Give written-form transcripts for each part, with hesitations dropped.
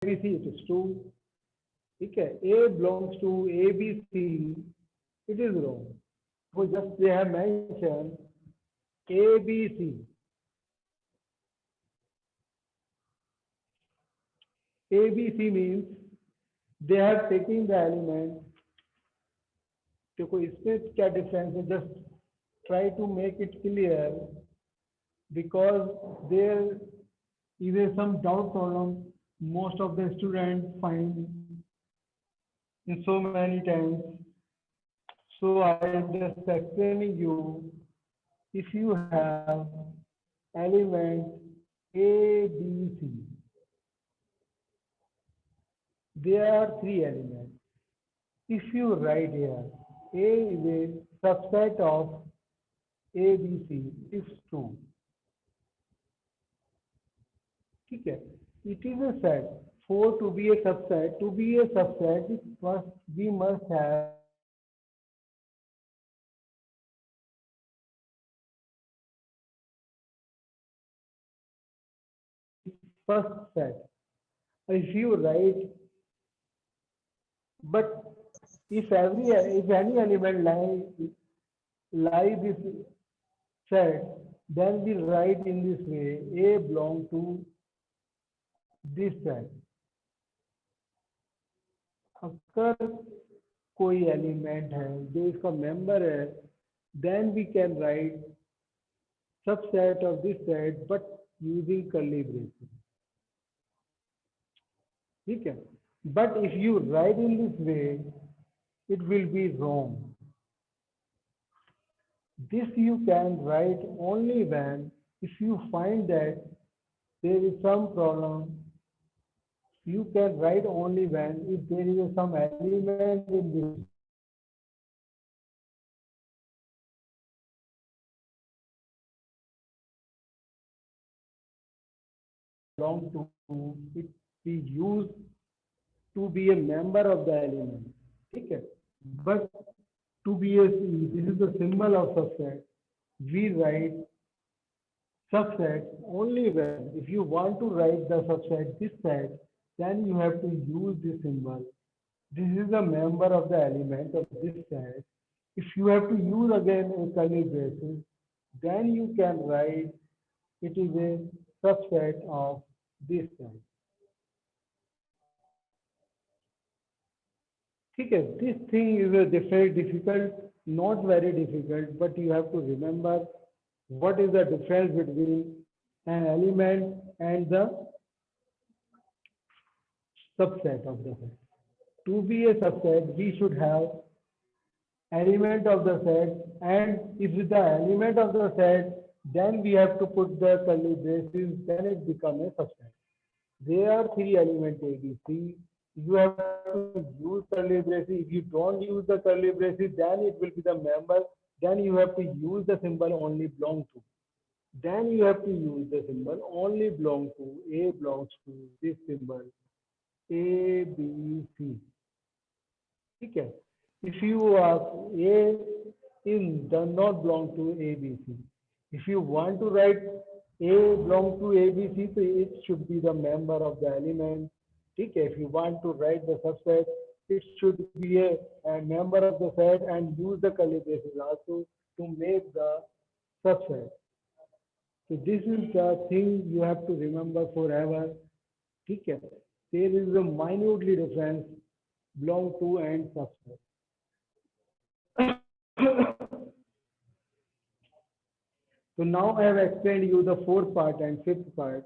ABC, it is true. Okay, A belongs to ABC, it is wrong. So just they have mentioned ABC. ABC means they have taken the element. देखो इसमें क्या difference है, just try to make it clear because there is some doubt problem most of the students find in so many times. So I am just explaining you, if you have element A, B, C, there are three elements. If you write here, A is a subset of A, B, C, if true. ठीक है, it is a set. For to be a subset, we must have first set. If you write, but if any element lie this set, then we write in this way: A belong to this set. अगर कोई element है जो इसका member है, then we can write subset of this set but using curly braces. ठीक है, but if you write in this way, it will be wrong. This you can write only when, if you find that there is some problem, you can write only when if there is some element in this belong to it be used to be a member of the element. ठीक है, but to be a, this is the symbol of subset. We write subset only when, if you want to write the subset this set, then you have to use this symbol. This is a member of the element of this set. If you have to use again a curly braces, then you can write it is a subset of this set. ठीक है, this thing is a difficult, not very difficult, but you have to remember what is the difference between an element and the subset of the set. To be a subset, we should have element of the set, and if with the element of the set, then we have to put the curly braces, then it becomes a subset. There are three elements A, B, C. You have to use curly braces. If you don't use the curly braces, then it will be the member. Then you have to use the symbol only belong to. Then you have to use the symbol only belong to. A belongs to this symbol. A, B, C. ठीक है. If you are A does not belong to A, B, C. If you want to write A belong to A, B, C, so it should be the member of the element. ठीक है. If you want to write the subset, it should be a member of the set and use the curly braces also to make the subset. So this is the thing you have to remember forever. ठीक है. There is a minutely difference belong to and subset. So now I have explained you the fourth part and fifth part.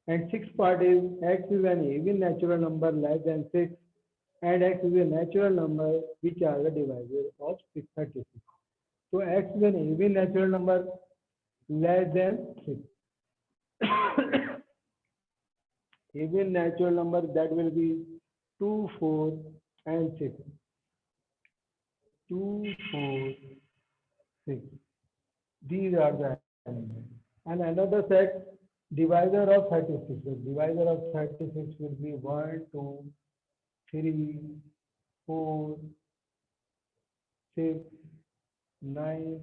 And sixth part is x is an even natural number less than 6 and x is a natural number which are the divisor of 636. So x is an even natural number less than 6. Even natural number that will be 2, 4 and 6. 2, 4, 6. These are the elements. And another set, divisor of 36. The divisor of 36 will be 1, 2, 3, 4, 6, 9,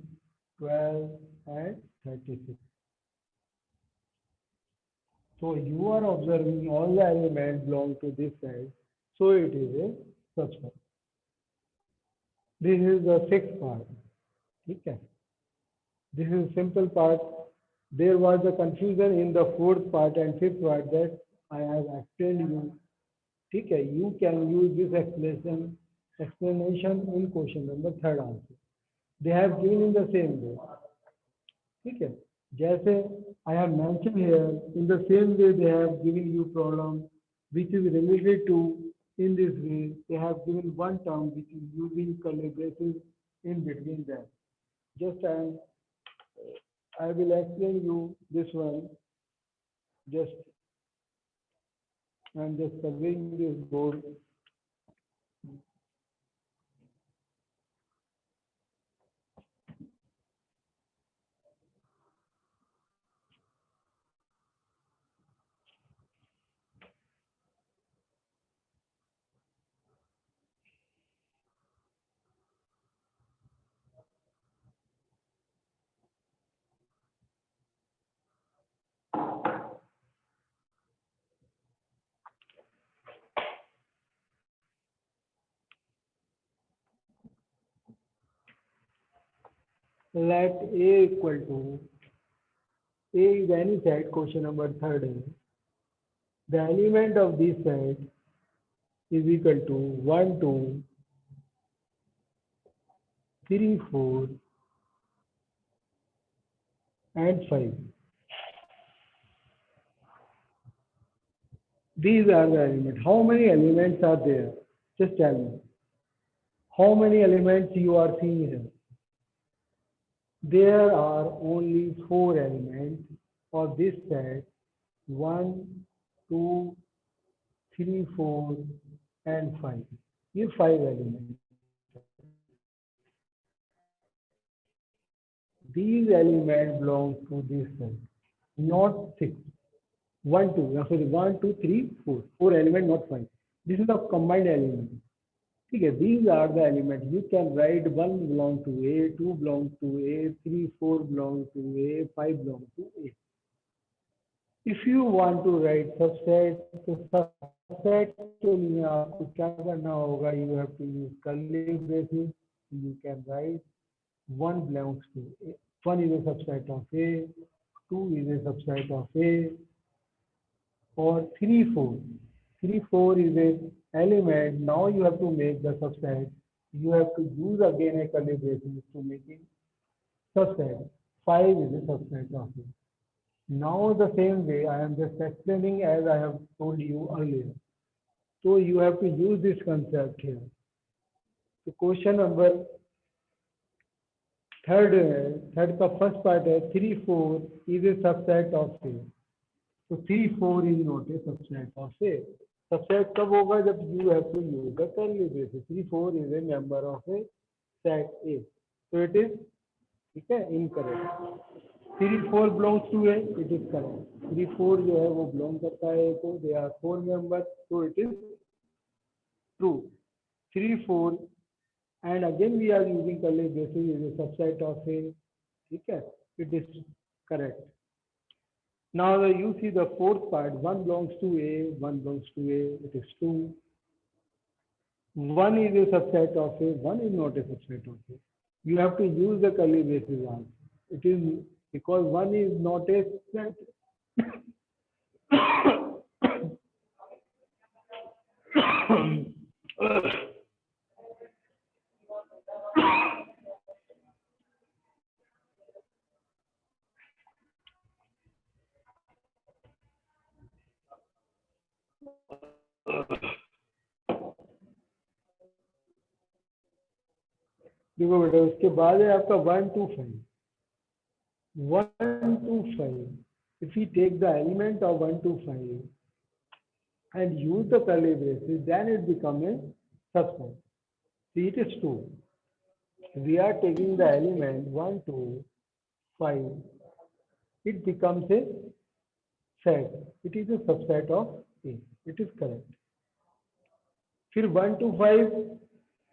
12, and 36. So you are observing all the elements belong to this set. So it is a subset. This is the sixth part. Okay. This is a simple part. There was a confusion in the fourth part and fifth part that I have explained you. Okay. You can use this explanation in question number third also. They have given in the same way. ठीक है जैसे I have mentioned here in the same way they have given you problem which is related to in this way they have given one term which is using curly braces in between them. Just I will explain you this one. Just I'm just covering this board. Let A equal to A is any set. Question number third is the element of this set is equal to 1, 2, 3, 4, and 5. These are the elements. How many elements are there? Just tell me. How many elements you are seeing here? There are only 4 elements of this set. 1, 2, 3, 4, and 5. These 5 elements. These elements belong to this set, not 6. 1, 2, sorry, 1, 2, 3, 4. 4 element, not 5. This is a combined element. Okay, these are the elements. You can write 1 belong to A, 2 belong to A, 3, 4 belong to A, 5 belong to A. If you want to write subset, तो subset के लिए आपको क्या करना होगा? You have to use curly braces. You can write 1 belongs to A. 1 is a subset of A, 2 is a subset of A, or 3, 4. 3, 4 is an element. Now you have to make the subset. You have to use again a curly braces to make it subset. 5 is a subset of it. Now the same way I am just explaining as I have told you earlier. So you have to use this concept here. So question number third का first part है 3, 4 is a subset of A. So 3, 4 is not a subset of A. Subset कब होगा जब you have to use the curly braces. 3, 4 is a member of a set A. So it is ठीक है incorrect. 3, 4 belongs to A. It is correct. 3, 4 जो है वो belong करता है A को. They are 4 members. So it is true. 3, 4 and again we are using curly braces is a subset of A. ठीक है. It is correct. Now you see the fourth part. 1 belongs to A. 1 belongs to A. It is 2. 1 is a subset of A. 1 is not a subset of A. You have to use the curly braces also. It is because 1 is not a set. देखो बेटा उसके बाद है आपका 1, 2, 5. 1, 2, 5. If we take the element of 1, 2, 5 and use the curly braces, then it becomes a subset. See, it is 2. We are taking the element 1, 2, 5. It becomes a set. It is a subset of A. It is correct. फिर 1, 2, 5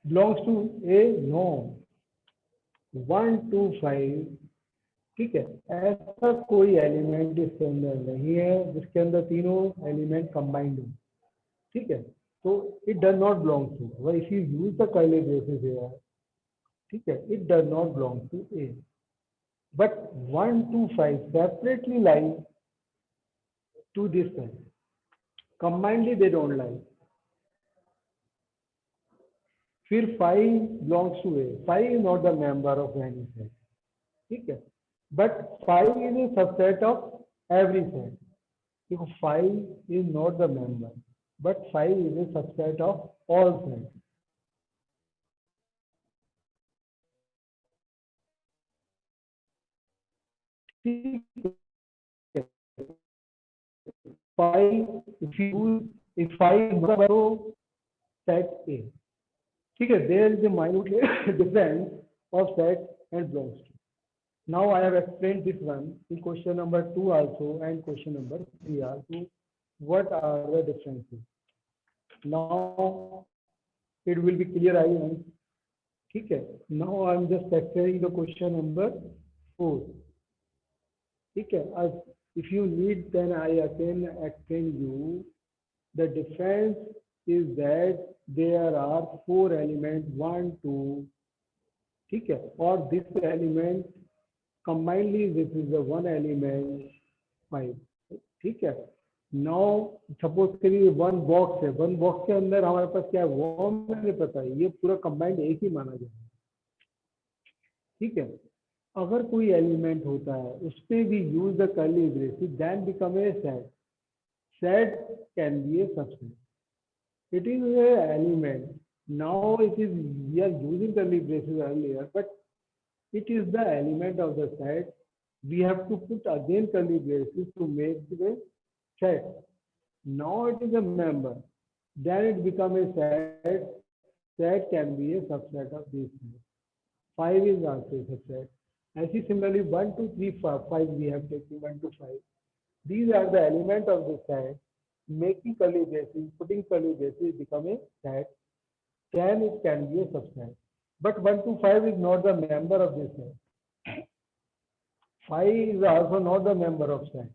belongs to A? No. 1, 2, 5 ठीक है, ऐसा कोई element इसके अंदर नहीं है जिसके अंदर तीनों एलिमेंट कंबाइंड हो, ठीक है, तो it does not belong to, if you use the curly braces here, ठीक है, it does not belong to a, but 1 2 5 separately lie to this set. Combinedly they don't lie. फिर 5 belongs to A. 5 is not the member of any set. ठीक है, but 5 is a subset of every set. Because 5 is not the member, but 5 is a subset of all sets. ठीक है, 5 if you if 5 is not so set A. ठीक है, there is a minute difference of set and belongs to. Now I have explained this one in question number 2 also and question number 3 also. What are the differences? Now it will be clear, I am. ठीक है. Now I am just explaining the question number 4. ठीक है. If you need, then I can explain you. The difference is that there are 4 elements, 1 2. ठीक है, और this element combinedly this is the one element 5. ठीक है. Now suppose करिए 1 box है, 1 box के अंदर हमारे पास क्या है, वो मुझे पता है, ये पूरा कंबाइंड एक ही माना जाए. ठीक है, अगर कोई एलिमेंट होता है उस पे भी use the curly braces then become a set. Set can be a subset. It is a element. Now it is we are using curly braces earlier, but it is the element of the set. We have to put again curly braces to make the set. Now it is a member. Then it becomes a set. Set can be a subset of this set. 5 is also a subset. And similarly, 1 2 3 4 5 we have taken 1 to 5. These are the element of the set. Making curly braces, putting curly braces become a set. Then it can be a subset. But 1 to 5 is not the member of this set. 5 is also not the member of set.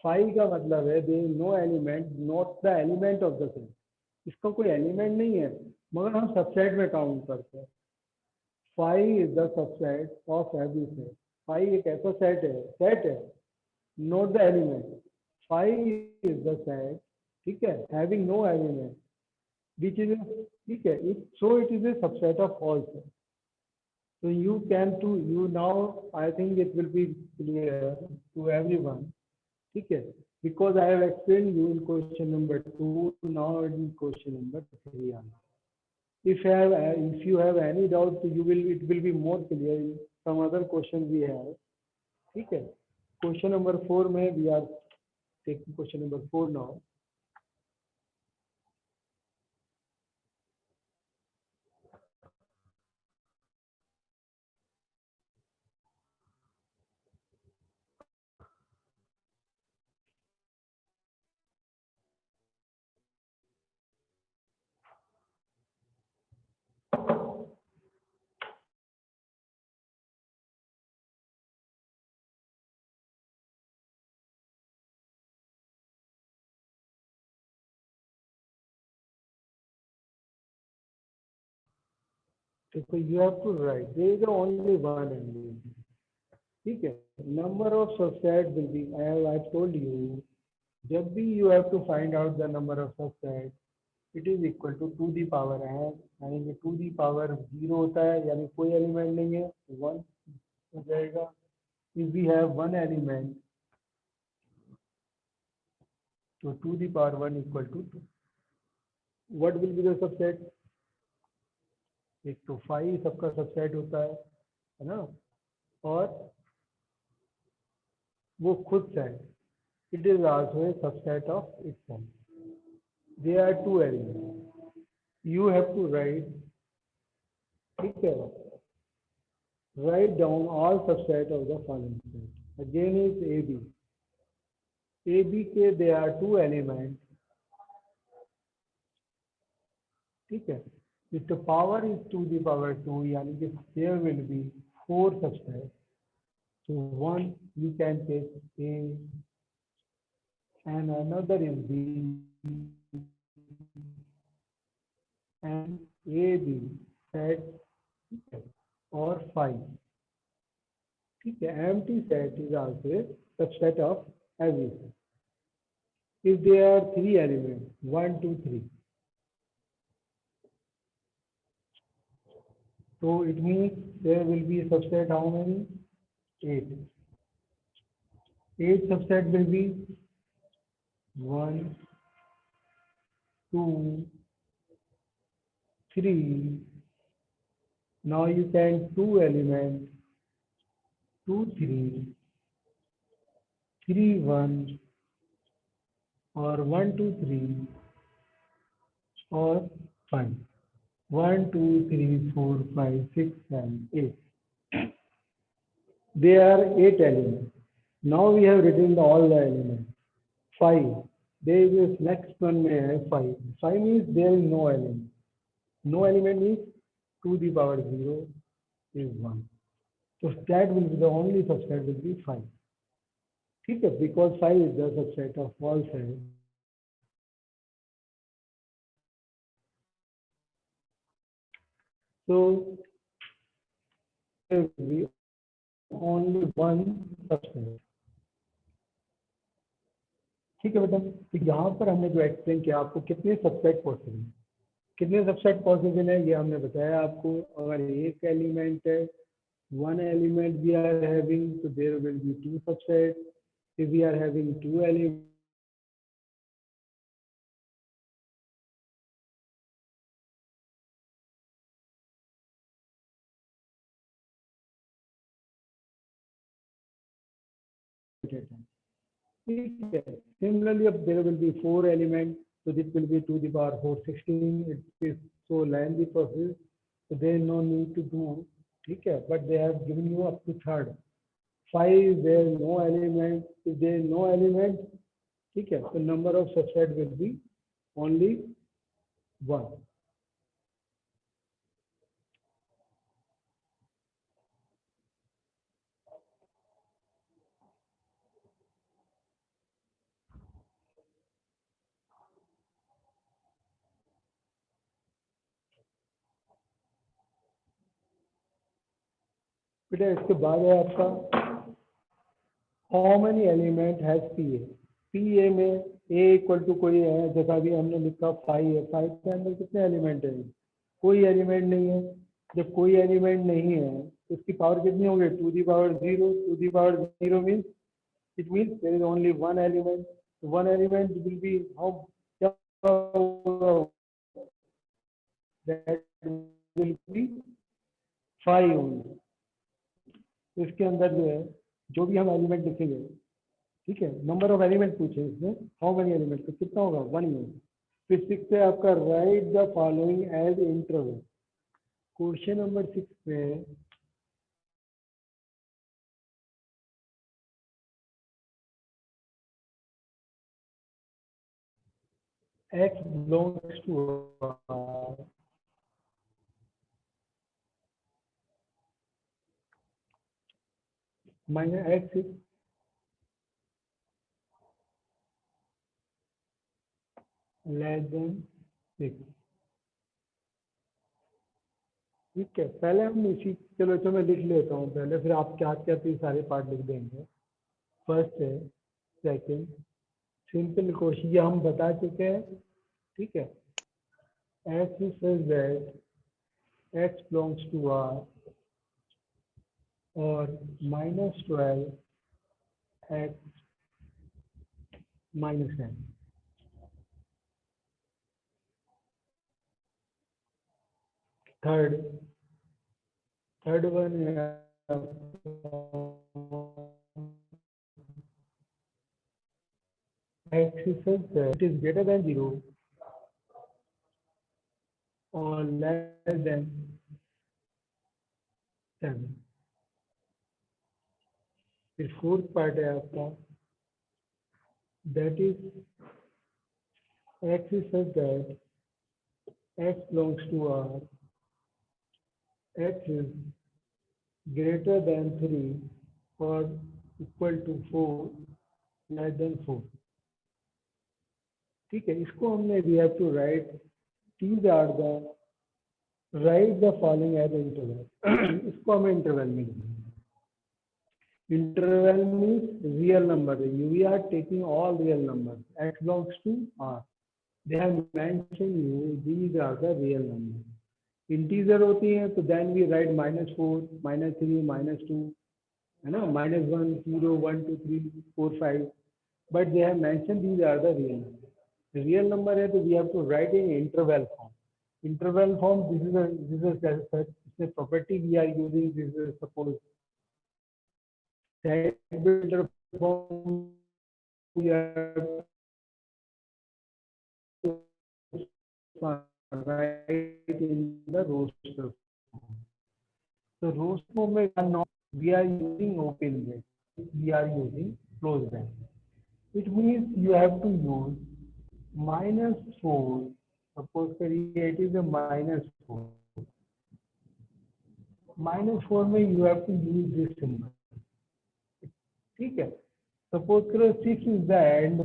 5 का मतलब है there is no element, not the element of the set. इसका कोई element नहीं है, मगर हम subset में काउंट करते हैं. 5 is the subset of every set. 5 एक ऐसा सेट है, not the element. 5 is the set, ठीक है, having no element, which is ठीक है, so it is a subset of all sets. So you can to you now I think it will be clear to everyone. ठीक है, because I have explained you in question number 2, now in question number 3. If you have any doubt, it will be more clear in some other questions we have. ठीक है, question number 4 में we are taking question number 4 now. So you have to write. There is only one element. ठीक है, number of subset will be, I told you, जब भी you have to find out the number of subset, it is equal to 2 the power है, यानी कि 2 the power 0 होता है, यानी कोई एलिमेंट नहीं है, 1 हो जाएगा. If we have one element, तो 2 the power 1 equal to 2. What will be the subset? एक तो 5 सबका सबसेट होता है ना, और वो खुद set. It is also a subset of itself. There are 2 elements. You have to write, ठीक है, write down all subset of the following set. Again is AB. AB के there are 2 elements. ठीक है, if the power is 2 the power 2, यानी कि there will be 4 subsets. So one you can take A and another is B and A B set or 5. ठीक है, empty set is also a subset of everything. If there are three elements, 1, 2, 3, so it means there will be a subset how many? 8. 8 subset will be 1, 2, 3. Now you can 2 elements, 2, 3, 3, 1, or 1, 2, 3, or 5. 1, 2, 3, 4, 5, 6, 7, 8. There are 8 elements. Now we have written all the elements. 5. There is this next one may have 5. 5 means there is no element. No element means 2 to the power 0 is 1. So that will be the only subset will be 5. Okay, because 5 is the subset of all sets. So there will be only one subset. ठीक है बेटा, तो यहाँ पर हमने जो explain किया आपको कितने सबसेट पॉसिबल, कितने सबसेट पॉसिबल है ये हमने बताया आपको. अगर एक एलिमेंट है, one element we are having, so there will be 2 subsets. If we are having 2 elements, similarly, if there will be 4 elements, so this will be 2 to the power 4, 16. It is so lengthy process, so there is no need to do. Okay, but they have given you up to third. 5, there is no element. If there is no element, okay, so number of subset will be only 1. बेटा इसके बाद है आपका how many element has P A. P A में ए equal to कोई है, जैसा अभी हमने लिखा 5 है. 5 के अंदर कितने एलिमेंट है? कोई एलिमेंट नहीं है. जब कोई एलिमेंट नहीं है तो इसकी पावर कितनी होगी? 2 the power 0. 2 the power 0 means it means there is only one element. One element will be how, that will be 5 only. इसके अंदर जो है जो भी हम एलिमेंट लिखेंगे, ठीक है, नंबर ऑफ एलिमेंट पूछे इसमें, हाउ मेनी एलिमेंट, तो कितना होगा? 1 ही होगा. फिर 6 है आपका right the following as interval. Question number 6 में x belongs to R minus x is less than 6. ठीक है, पहले हम इसी, चलो तो मैं लिख लेता हूँ पहले, फिर आप क्या क्या तो सारे पार्ट लिख देंगे. फर्स्ट है, सेकंड, सिंपल क्वेश्चन ये हम बता चुके हैं. ठीक है, x says that x belongs to R और -12 x -n. थर्ड वन है x says that it is greater than 0 or less than 7. फिर फोर्थ पार्ट है आपका, that is x says that x belongs to R, x is greater than 3 or equal to 4 less than 4. ठीक है, इसको हमने we have to write these are the write the following as interval. इसको हमें interval में लिखेंगे. Interval means real number. We are taking all real numbers. X belongs to R. They have mentioned you these are the real numbers. Integer होती है तो then we write -4, -3, -2, है ना, -1, 0, 1, 2, 3, 4, 5. But they have mentioned these are the real numbers. The real number है तो we have to write in interval form. Interval form, this is a property we are using. This is suppose set builder form we have to write in the roster form. So roster form we are not, we are using open bracket, we are using close bracket. It means you have to use -4. Suppose करिए it is a -4. -4 में you have to use this symbol. ठीक है. Suppose करो 6 is the end.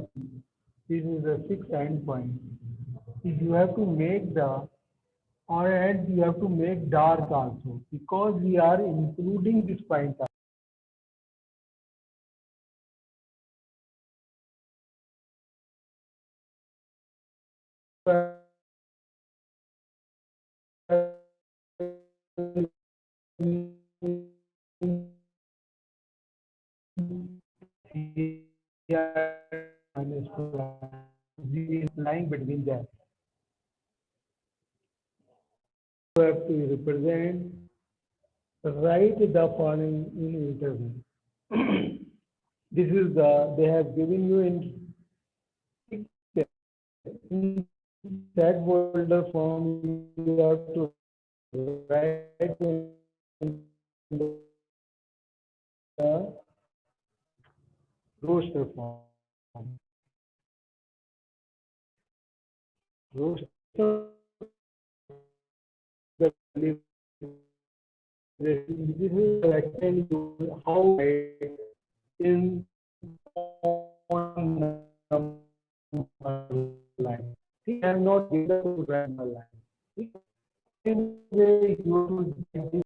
This is the 6th end point. If you have to make the or and you have to make dark also because we are including this point. Lying between them. You have to represent, write the following in interval. This is the, they have given you in set folder form, you have to write in the roster form. Roster this is actually how in on line. See, I am not given to write my line. In way you have to